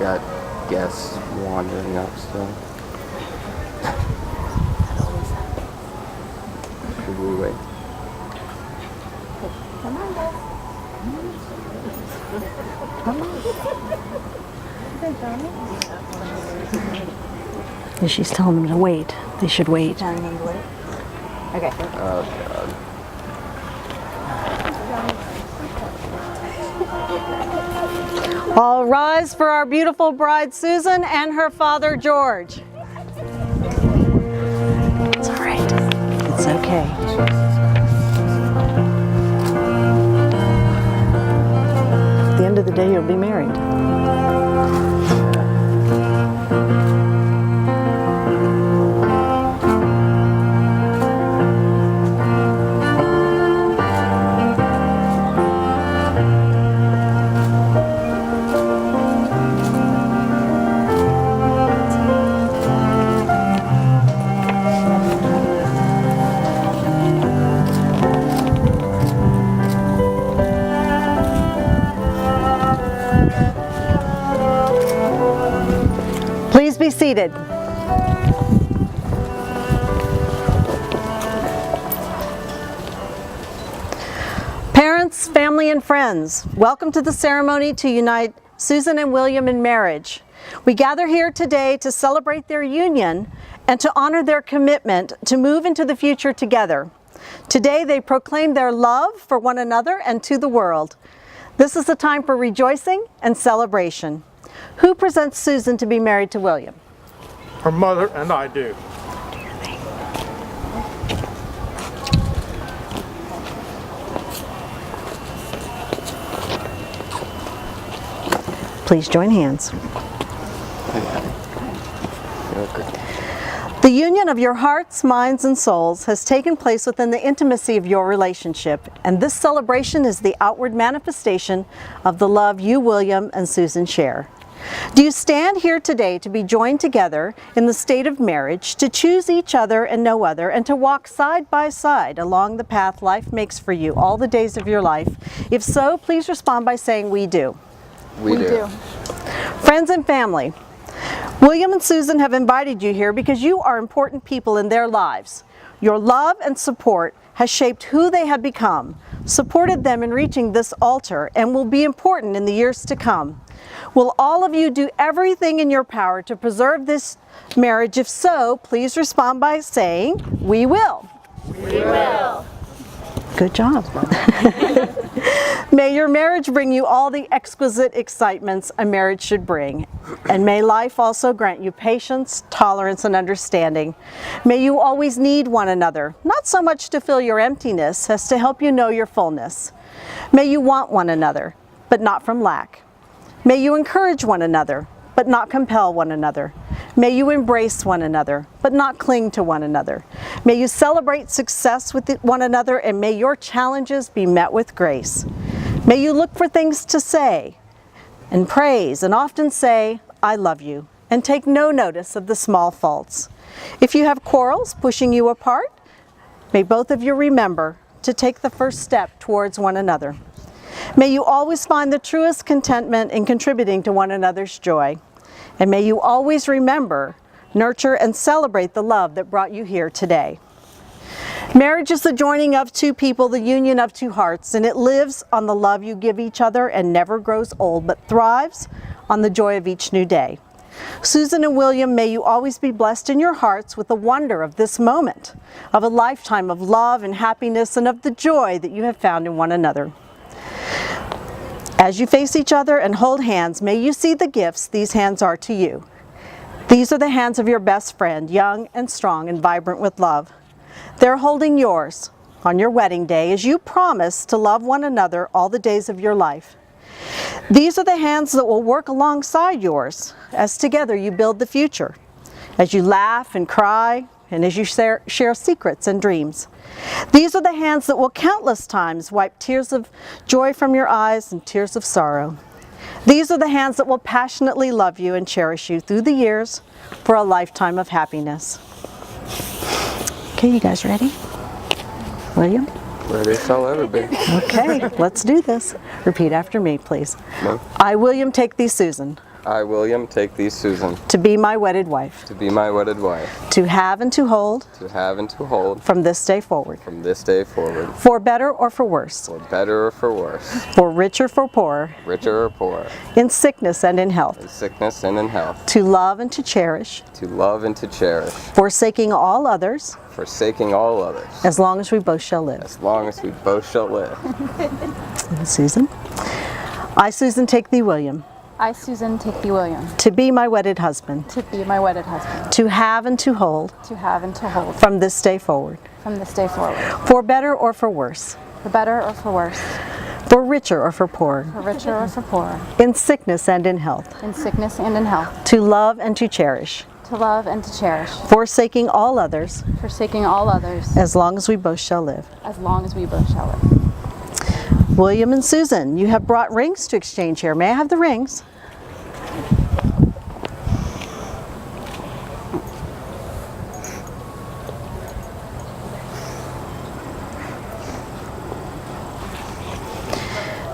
got guests wandering up still. Should we wait? Come on, guys. Come on. And she's telling them to wait. They should wait. Telling them to wait? Okay. Oh, God. All rise for our beautiful bride Susan and her father George. It's all right. It's okay. At the end of the day, you'll be married. Please be seated. Parents, family, and friends, welcome to the ceremony to unite Susan and William in marriage. We gather here today to celebrate their union and to honor their commitment to move into the future together. Today they proclaim their love for one another and to the world. This is a time for rejoicing and celebration. Who presents Susan to be married to William? Her mother and I do. Please join hands. The union of your hearts, minds, and souls has taken place within the intimacy of your relationship, and this celebration is the outward manifestation of the love you, William, and Susan share. Do you stand here today to be joined together in the state of marriage, to choose each other and no other, and to walk side by side along the path life makes for you all the days of your life? If so, please respond by saying, "We do." We do. Friends and family, William and Susan have invited you here because you are important people in their lives. Your love and support has shaped who they have become, supported them in reaching this altar, and will be important in the years to come. Will all of you do everything in your power to preserve this marriage? If so, please respond by saying, "We will." We will. Good job. May your marriage bring you all the exquisite excitements a marriage should bring. And may life also grant you patience, tolerance, and understanding. May you always need one another, not so much to fill your emptiness as to help you know your fullness. May you want one another, but not from lack. May you encourage one another, but not compel one another. May you embrace one another, but not cling to one another. May you celebrate success with one another, and may your challenges be met with grace. May you look for things to say and praise, and often say, "I love you," and take no notice of the small faults. If you have quarrels pushing you apart, may both of you remember to take the first step towards one another. May you always find the truest contentment in contributing to one another's joy. And may you always remember, nurture, and celebrate the love that brought you here today. Marriage is the joining of two people, the union of two hearts, and it lives on the love you give each other and never grows old, but thrives on the joy of each new day. Susan and William, may you always be blessed in your hearts with the wonder of this moment, of a lifetime of love and happiness, and of the joy that you have found in one another. As you face each other and hold hands, may you see the gifts these hands are to you. These are the hands of your best friend, young and strong and vibrant with love. They're holding yours on your wedding day as you promise to love one another all the days of your life. These are the hands that will work alongside yours as together you build the future, as you laugh and cry, and as you share secrets and dreams. These are the hands that will countless times wipe tears of joy from your eyes and tears of sorrow. These are the hands that will passionately love you and cherish you through the years for a lifetime of happiness. Okay, you guys ready? William? Ready as I'll ever be. Okay, let's do this. Repeat after me, please. No. I, William, take thee, Susan, I, William, take thee, Susan, to be my wedded wife, to be my wedded wife, to have and to hold to have and to hold from this day forward, from this day forward, for better or for worse, for better or for worse, for richer for poorer, richer or poorer, in sickness and in health, in sickness and in health, to love and to cherish, to love and to cherish, forsaking all others, forsaking all others, as long as we both shall live. as long as we both shall live. Susan. I, Susan, take thee, William, I, Susan, take thee, William, to be my wedded husband, to be my wedded husband, to have and to hold to have and to hold from this day forward, from this day forward, for better or for worse, for better or for worse, for richer or for poorer, for richer or for poorer, in sickness and in health, in sickness and in health, to love and to cherish, to love and to cherish, forsaking all others, forsaking all others, as long as we both shall live. as long as we both shall live. William and Susan, you have brought rings to exchange here. May I have the rings?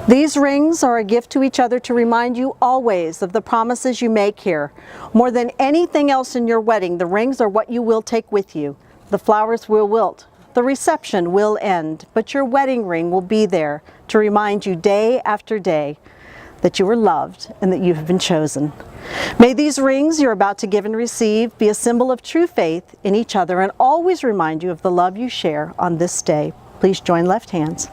These rings are a gift to each other to remind you always of the promises you make here. More than anything else in your wedding, the rings are what you will take with you. The flowers will wilt. The reception will end, but your wedding ring will be there to remind you day after day that you are loved and that you have been chosen. May these rings you're about to give and receive be a symbol of true faith in each other and always remind you of the love you share on this day. Please join left hands.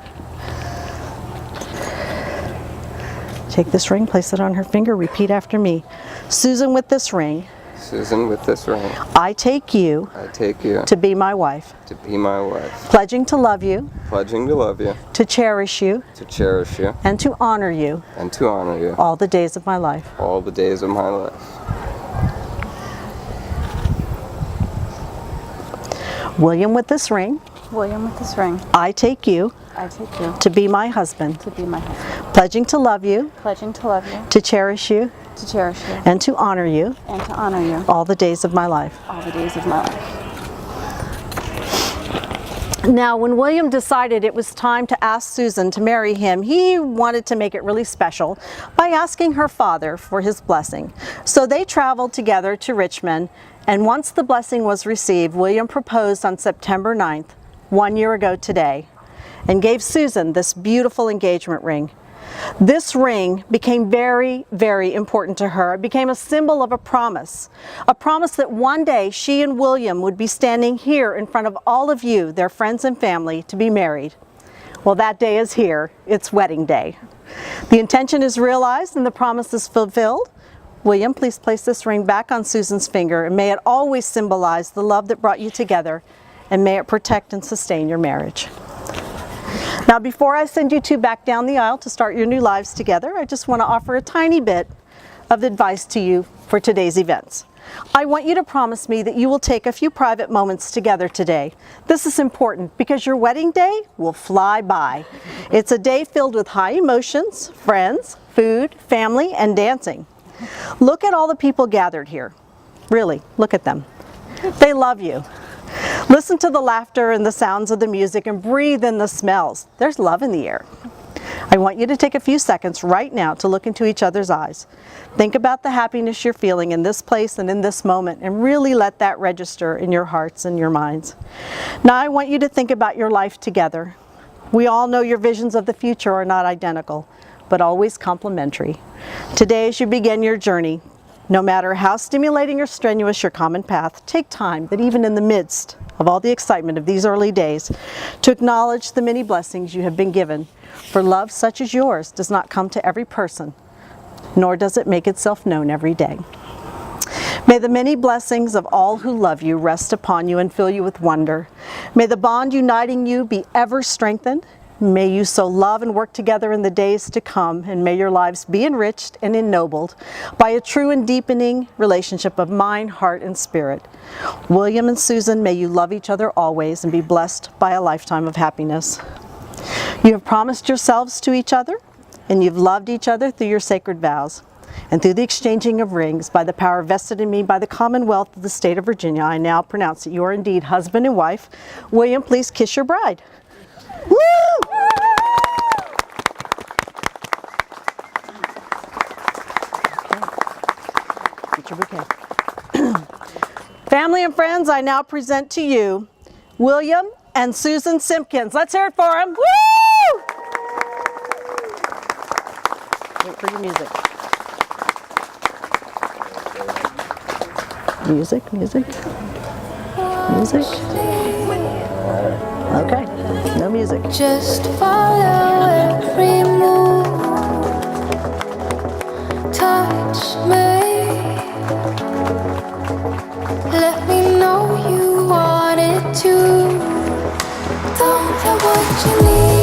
Take this ring, place it on her finger, repeat after me. Susan, with this ring, Susan, with this ring, I take you I take you to be my wife, to be my wife, pledging to love you, pledging to love you, to cherish you, to cherish you, and to honor you and to honor you all the days of my life. all the days of my life. William, with this ring, William, with this ring, I take you I take you to be my husband, to be my husband, pledging to love you, pledging to love you, to cherish you, to cherish you, and to honor you and to honor you all the days of my life. all the days of my life. Now, when William decided it was time to ask Susan to marry him, he wanted to make it really special by asking her father for his blessing. So they traveled together to Richmond, and once the blessing was received, William proposed on September 9th, 1 year ago today, and gave Susan this beautiful engagement ring. This ring became very, very important to her. It became a symbol of a promise that one day she and William would be standing here in front of all of you, their friends and family, to be married. Well, that day is here. It's wedding day. The intention is realized and the promise is fulfilled. William, please place this ring back on Susan's finger, and may it always symbolize the love that brought you together, and may it protect and sustain your marriage. Now, before I send you two back down the aisle to start your new lives together, I just want to offer a tiny bit of advice to you for today's events. I want you to promise me that you will take a few private moments together today. This is important because your wedding day will fly by. It's a day filled with high emotions, friends, food, family, and dancing. Look at all the people gathered here. Really, look at them. They love you. Listen to the laughter and the sounds of the music and breathe in the smells. There's love in the air. I want you to take a few seconds right now to look into each other's eyes. Think about the happiness you're feeling in this place and in this moment, and really let that register in your hearts and your minds. Now I want you to think about your life together. We all know your visions of the future are not identical, but always complementary. Today, as you begin your journey, no matter how stimulating or strenuous your common path, take time that even in the midst of all the excitement of these early days, to acknowledge the many blessings you have been given. For love such as yours does not come to every person, nor does it make itself known every day. May the many blessings of all who love you rest upon you and fill you with wonder. May the bond uniting you be ever strengthened. May you so love and work together in the days to come, and may your lives be enriched and ennobled by a true and deepening relationship of mind, heart, and spirit. William and Susan, may you love each other always and be blessed by a lifetime of happiness. You have promised yourselves to each other, and you've loved each other through your sacred vows. And through the exchanging of rings, by the power vested in me by the Commonwealth of the State of Virginia, I now pronounce that you are indeed husband and wife. William, please kiss your bride. Woo! Family and friends, I now present to you William and Susan Simpkins. Let's hear it for them. Woo! Wait for your music. Music, music, music. Okay, no music. Just follow every move. Touch me. Let me know you wanted to. Don't have what you need.